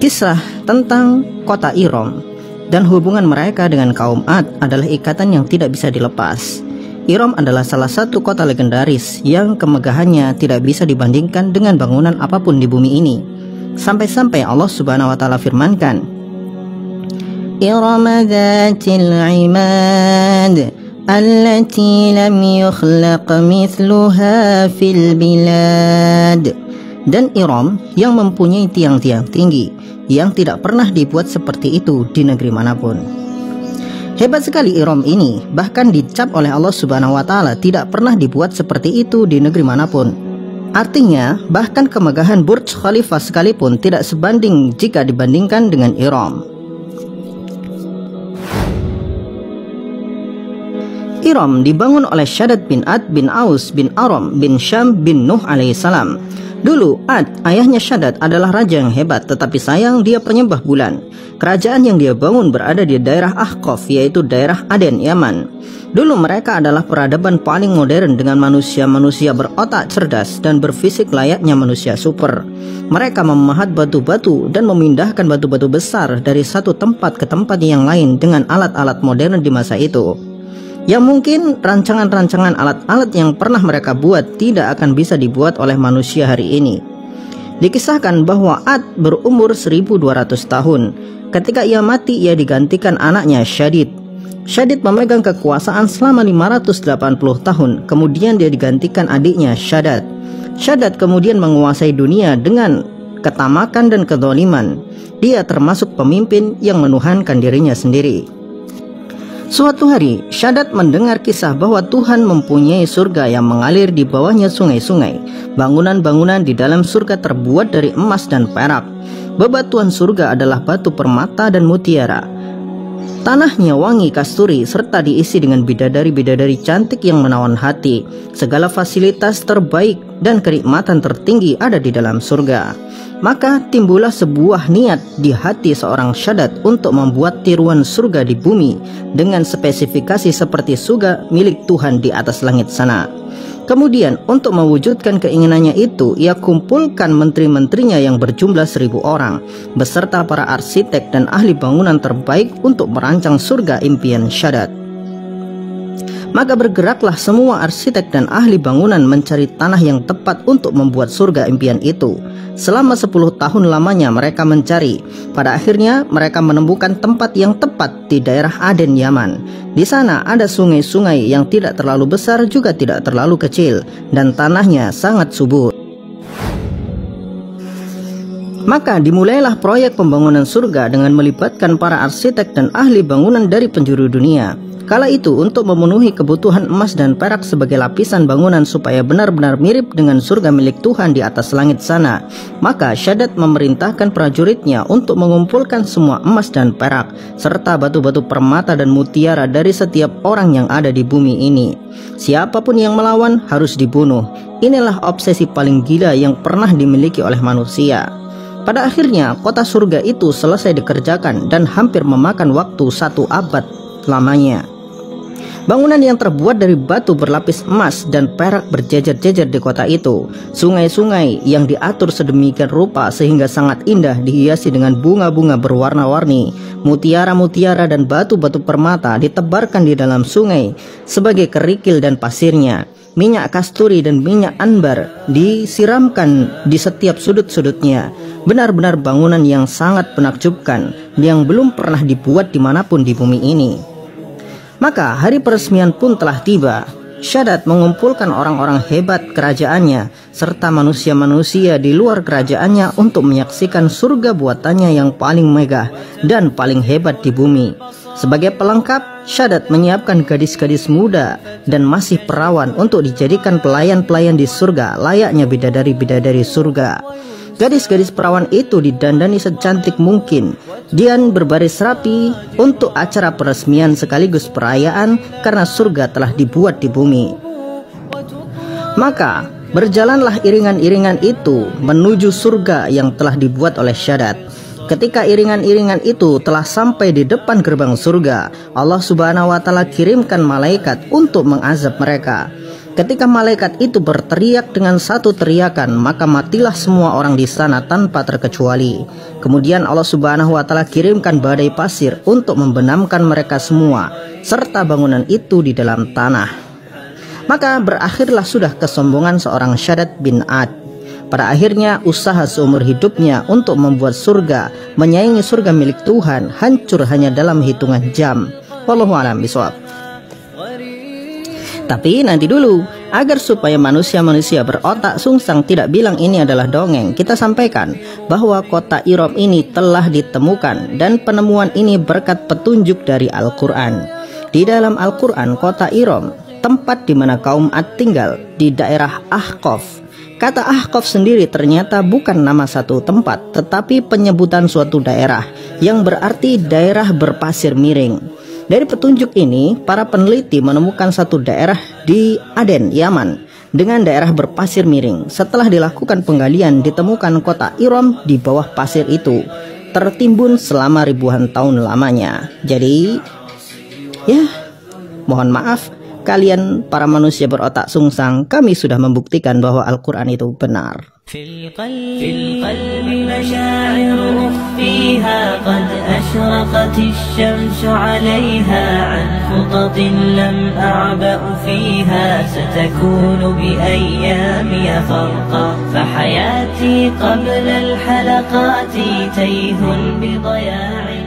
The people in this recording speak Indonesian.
Kisah tentang kota Iram dan hubungan mereka dengan kaum Ad adalah ikatan yang tidak bisa dilepas. Iram adalah salah satu kota legendaris yang kemegahannya tidak bisa dibandingkan dengan bangunan apapun di bumi ini. Sampai-sampai Allah Subhanahu wa taala firmankan, Iram dzatil imad allati lam yukhlaq mithluha fil bilad. Dan Iram yang mempunyai tiang-tiang tinggi yang tidak pernah dibuat seperti itu di negeri manapun. Hebat sekali Iram ini, bahkan dicap oleh Allah Subhanahu wa taala tidak pernah dibuat seperti itu di negeri manapun. Artinya, bahkan kemegahan Burj Khalifa sekalipun tidak sebanding jika dibandingkan dengan Iram. Iram dibangun oleh Shaddad bin Ad bin Aus bin Aram bin Syam bin Nuh alaihissalam. Dulu Ad, ayahnya Shaddad, adalah raja yang hebat, tetapi sayang dia penyembah bulan. Kerajaan yang dia bangun berada di daerah Ahqaf, yaitu daerah Aden, Yaman. Dulu mereka adalah peradaban paling modern dengan manusia-manusia berotak cerdas dan berfisik layaknya manusia super. Mereka memahat batu-batu dan memindahkan batu-batu besar dari satu tempat ke tempat yang lain dengan alat-alat modern di masa itu, yang mungkin rancangan-rancangan alat-alat yang pernah mereka buat tidak akan bisa dibuat oleh manusia hari ini. Dikisahkan bahwa Ad berumur 1200 tahun. Ketika ia mati, ia digantikan anaknya Syadid. Syadid memegang kekuasaan selama 580 tahun. Kemudian dia digantikan adiknya Shaddad. Shaddad kemudian menguasai dunia dengan ketamakan dan kezaliman. Dia termasuk pemimpin yang menuhankan dirinya sendiri. Suatu hari, Shaddad mendengar kisah bahwa Tuhan mempunyai surga yang mengalir di bawahnya sungai-sungai. Bangunan-bangunan di dalam surga terbuat dari emas dan perak. Bebatuan surga adalah batu permata dan mutiara. Tanahnya wangi kasturi serta diisi dengan bidadari-bidadari cantik yang menawan hati. Segala fasilitas terbaik dan kenikmatan tertinggi ada di dalam surga. Maka timbullah sebuah niat di hati seorang Shaddad untuk membuat tiruan surga di bumi dengan spesifikasi seperti surga milik Tuhan di atas langit sana. Kemudian untuk mewujudkan keinginannya itu, ia kumpulkan menteri-menterinya yang berjumlah 1000 orang beserta para arsitek dan ahli bangunan terbaik untuk merancang surga impian Shaddad. Maka bergeraklah semua arsitek dan ahli bangunan mencari tanah yang tepat untuk membuat surga impian itu. Selama 10 tahun lamanya mereka mencari. Pada akhirnya mereka menemukan tempat yang tepat di daerah Aden, Yaman. Di sana ada sungai-sungai yang tidak terlalu besar juga tidak terlalu kecil, dan tanahnya sangat subur. Maka dimulailah proyek pembangunan surga dengan melibatkan para arsitek dan ahli bangunan dari penjuru dunia. Kala itu, untuk memenuhi kebutuhan emas dan perak sebagai lapisan bangunan supaya benar-benar mirip dengan surga milik Tuhan di atas langit sana, maka Shaddad memerintahkan prajuritnya untuk mengumpulkan semua emas dan perak serta batu-batu permata dan mutiara dari setiap orang yang ada di bumi ini. Siapapun yang melawan harus dibunuh. Inilah obsesi paling gila yang pernah dimiliki oleh manusia. Pada akhirnya kota surga itu selesai dikerjakan dan hampir memakan waktu 1 abad lamanya. Bangunan yang terbuat dari batu berlapis emas dan perak berjejer-jejer di kota itu. Sungai-sungai yang diatur sedemikian rupa sehingga sangat indah dihiasi dengan bunga-bunga berwarna-warni. Mutiara-mutiara dan batu-batu permata ditebarkan di dalam sungai sebagai kerikil dan pasirnya. Minyak kasturi dan minyak ambar disiramkan di setiap sudut-sudutnya. Benar-benar bangunan yang sangat menakjubkan yang belum pernah dibuat dimanapun di bumi ini. Maka hari peresmian pun telah tiba. Shaddad mengumpulkan orang-orang hebat kerajaannya serta manusia-manusia di luar kerajaannya untuk menyaksikan surga buatannya yang paling megah dan paling hebat di bumi. Sebagai pelengkap, Shaddad menyiapkan gadis-gadis muda dan masih perawan untuk dijadikan pelayan-pelayan di surga layaknya bidadari-bidadari surga. Gadis-gadis perawan itu didandani secantik mungkin dan berbaris rapi untuk acara peresmian sekaligus perayaan karena surga telah dibuat di bumi. Maka berjalanlah iringan-iringan itu menuju surga yang telah dibuat oleh Shaddad. Ketika iringan-iringan itu telah sampai di depan gerbang surga, Allah Subhanahu wa taala kirimkan malaikat untuk mengazab mereka. Ketika malaikat itu berteriak dengan satu teriakan, maka matilah semua orang di sana tanpa terkecuali. Kemudian Allah Subhanahu wa Ta'ala kirimkan badai pasir untuk membenamkan mereka semua serta bangunan itu di dalam tanah. Maka berakhirlah sudah kesombongan seorang Shaddad bin Ad. Pada akhirnya usaha seumur hidupnya untuk membuat surga, menyaingi surga milik Tuhan, hancur hanya dalam hitungan jam. Wallahu a'lam bishawab. Tapi nanti dulu, agar supaya manusia-manusia berotak sungsang tidak bilang ini adalah dongeng, kita sampaikan bahwa kota Iram ini telah ditemukan, dan penemuan ini berkat petunjuk dari Al-Quran. Di dalam Al-Quran, kota Iram, tempat di mana kaum Ad tinggal, di daerah Ahqaf. Kata Ahqaf sendiri ternyata bukan nama satu tempat, tetapi penyebutan suatu daerah, yang berarti daerah berpasir miring. Dari petunjuk ini, para peneliti menemukan satu daerah di Aden, Yaman, dengan daerah berpasir miring. Setelah dilakukan penggalian, ditemukan kota Iram di bawah pasir itu, tertimbun selama ribuan tahun lamanya. Jadi, ya, mohon maaf, kalian para manusia berotak sungsang, kami sudah membuktikan bahwa Al-Quran itu benar. في القلب مشاعر أخفيها قد أشرقت الشمس عليها عن خطط لم أعبأ فيها ستكون بأيامي فرقا فحياتي قبل الحلقات تيه بضياع